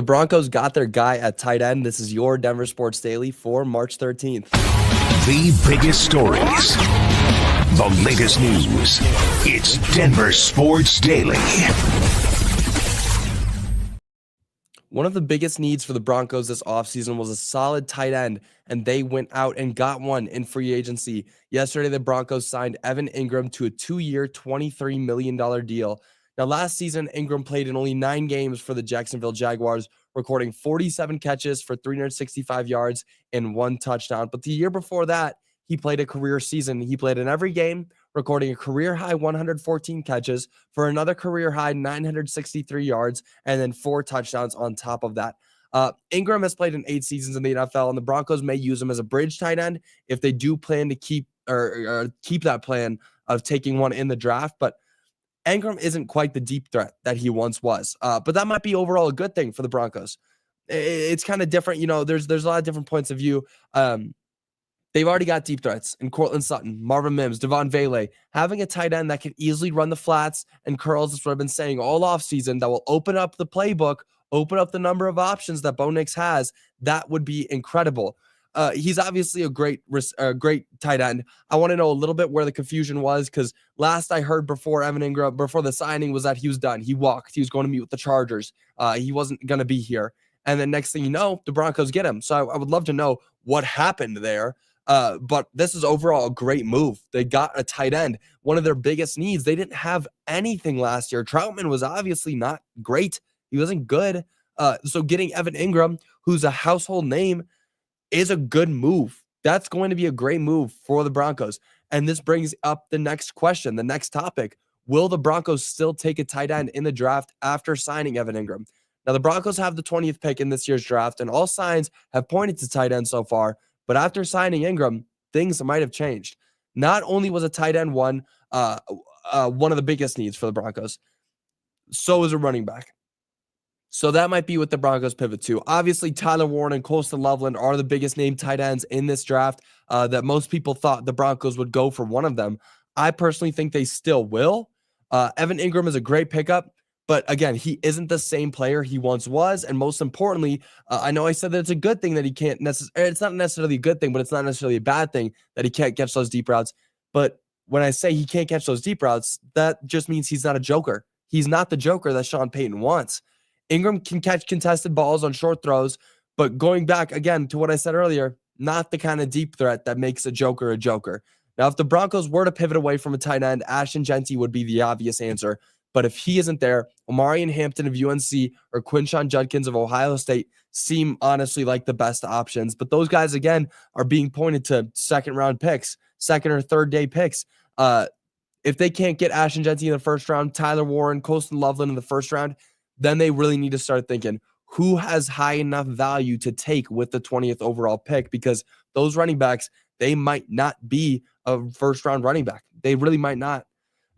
The Broncos got their guy at tight end. This is your Denver Sports Daily for March 13th. The biggest stories, the latest news. It's Denver Sports Daily. One of the biggest needs for the Broncos this offseason was a solid tight end, and they went out and got one in free agency. Yesterday, the Broncos signed Evan Ingram to a 2-year, $23 million deal. Now, last season, Ingram played in only 9 games for the Jacksonville Jaguars, recording 47 catches for 365 yards and 1 touchdown. But the year before that, he played a career season. He played in every game, recording a career-high 114 catches for another career-high 963 yards and then 4 touchdowns on top of that. Ingram has played in 8 seasons in the NFL, and the Broncos may use him as a bridge tight end if they do plan to keep that plan of taking one in the draft. But Ingram isn't quite the deep threat that he once was, but that might be overall a good thing for the Broncos. It's kind of different. You know, there's a lot of different points of view. They've already got deep threats in Courtland Sutton, Marvin Mims, Devon Vele. Having a tight end that can easily run the flats and curls is what I've been saying all offseason, that will open up the playbook, open up the number of options that Bo Nix has. That would be incredible. He's obviously a great tight end. I want to know a little bit where the confusion was, because last I heard before Evan Ingram, before the signing, was that he was done. He walked. He was going to meet with the Chargers. He wasn't going to be here. And then next thing you know, the Broncos get him. So I would love to know what happened there. But this is overall a great move. They got a tight end, one of their biggest needs. They didn't have anything last year. Troutman was obviously not great. He wasn't good. So getting Evan Ingram, who's a household name, is a good move. That's going to be a great move for the Broncos. And this brings up the next question, the next topic. Will the Broncos still take a tight end in the draft after signing Evan Ingram? Now, the Broncos have the 20th pick in this year's draft, and all signs have pointed to tight end so far. But after signing Ingram, things might have changed. Not only was a tight end one of the biggest needs for the Broncos, so is a running back. So that might be what the Broncos pivot to. Obviously, Tyler Warren and Colston Loveland are the biggest name tight ends in this draft, that most people thought the Broncos would go for one of them. I personally think they still will. Evan Ingram is a great pickup, but again, he isn't the same player he once was. And most importantly, I know I said that it's a good thing that he can't necessarily, it's not necessarily a good thing, but it's not necessarily a bad thing that he can't catch those deep routes. But when I say he can't catch those deep routes, that just means he's not a joker. He's not the joker that Sean Payton wants. Ingram can catch contested balls on short throws, but going back again to what I said earlier, not the kind of deep threat that makes a joker a joker. Now, if the Broncos were to pivot away from a tight end, Ashton Jeanty would be the obvious answer. But if he isn't there, Omarion Hampton of UNC or Quinshon Judkins of Ohio State seem honestly like the best options. But those guys, again, are being pointed to second-round picks, second or third-day picks. If they can't get Ashton Jeanty in the first round, Tyler Warren, Colston Loveland in the first round, then they really need to start thinking, who has high enough value to take with the 20th overall pick? Because those running backs, they might not be a first-round running back. They really might not.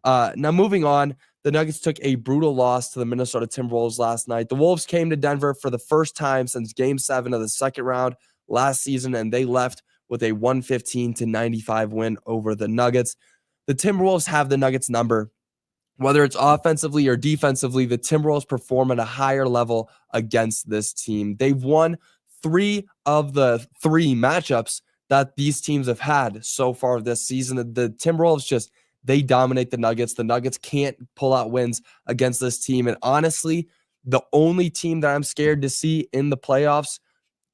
Now, moving on, the Nuggets took a brutal loss to the Minnesota Timberwolves last night. The Wolves came to Denver for the first time since Game 7 of the second round last season, and they left with a 115-95 win over the Nuggets. The Timberwolves have the Nuggets number. Whether it's offensively or defensively, the Timberwolves perform at a higher level against this team. They've won 3 of the 3 matchups that these teams have had so far this season. The Timberwolves they dominate the Nuggets. The Nuggets can't pull out wins against this team. And honestly, the only team that I'm scared to see in the playoffs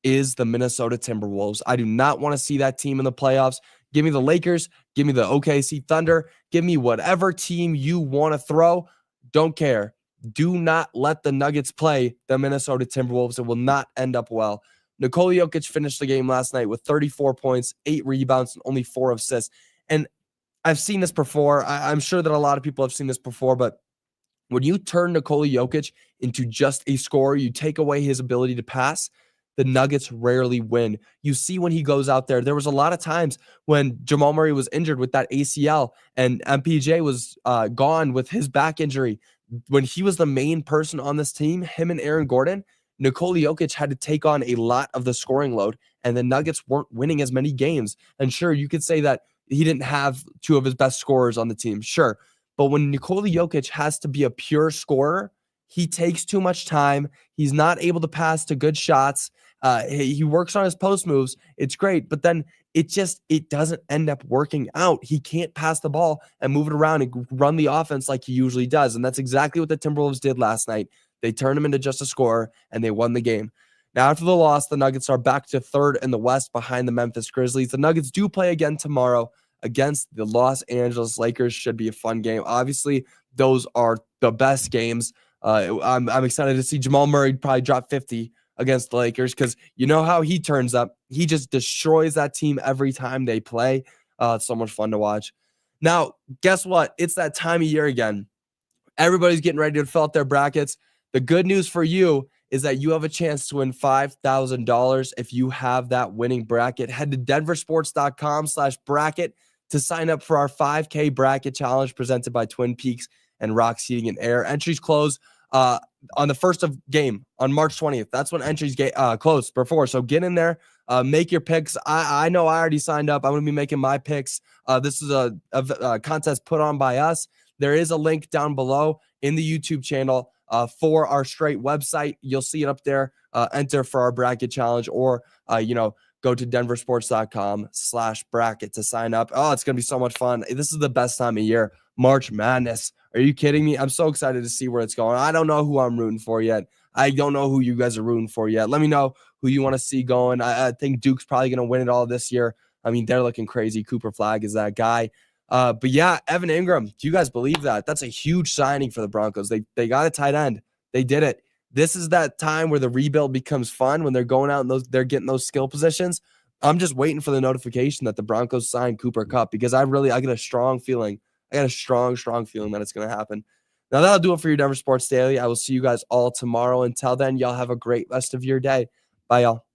is the Minnesota Timberwolves. I do not want to see that team in the playoffs. Give me the Lakers. Give me the OKC Thunder. Give me whatever team you want to throw. Don't care. Do not let the Nuggets play the Minnesota Timberwolves. It will not end up well. Nikola Jokic finished the game last night with 34 points, 8 rebounds, and only 4 assists. And I've seen this before. I'm sure that a lot of people have seen this before, but when you turn Nikola Jokic into just a scorer, you take away his ability to pass, the Nuggets rarely win. You see when he goes out there was a lot of times when Jamal Murray was injured with that ACL and MPJ was gone with his back injury. When he was the main person on this team, him and Aaron Gordon, Nikola Jokic had to take on a lot of the scoring load, and the Nuggets weren't winning as many games. And sure, you could say that he didn't have 2 of his best scorers on the team. Sure. But when Nikola Jokic has to be a pure scorer, he takes too much time. He's not able to pass to good shots. He works on his post moves. It's great, but then it doesn't end up working out. He can't pass the ball and move it around and run the offense like he usually does. And that's exactly what the Timberwolves did last night. They turned him into just a scorer and they won the game. Now, after the loss, the Nuggets are back to third in the West behind the Memphis Grizzlies. The Nuggets do play again tomorrow against the Los Angeles Lakers. Should be a fun game. Obviously, those are the best games. I'm excited to see Jamal Murray probably drop 50 against the Lakers because you know how he turns up. He just destroys that team every time they play. It's so much fun to watch. Now, guess what? It's that time of year again. Everybody's getting ready to fill out their brackets. The good news for you is that you have a chance to win $5,000 if you have that winning bracket. Head to denversports.com/bracket to sign up for our 5K bracket challenge presented by Twin Peaks and Rock Seating and Air. Entries close on the first of game on March 20th. That's when entries close before. So get in there, make your picks. I know I already signed up. I'm going to be making my picks. This is a contest put on by us. There is a link down below in the YouTube channel for our straight website. You'll see it up there. Enter for our bracket challenge or, go to denversports.com/bracket to sign up. Oh, it's going to be so much fun. This is the best time of year. March Madness. Are you kidding me? I'm so excited to see where it's going. I don't know who I'm rooting for yet. I don't know who you guys are rooting for yet. Let me know who you want to see going. I think Duke's probably going to win it all this year. I mean, they're looking crazy. Cooper Flag is that guy. But yeah, Evan Ingram. Do you guys believe that? That's a huge signing for the Broncos. They got a tight end. They did it. This is that time where the rebuild becomes fun when they're going out and they're getting those skill positions. I'm just waiting for the notification that the Broncos signed Cooper Kupp because I get a strong feeling. I got a strong feeling that it's going to happen. Now that'll do it for your Denver Sports Daily. I will see you guys all tomorrow. Until then, y'all have a great rest of your day. Bye, y'all.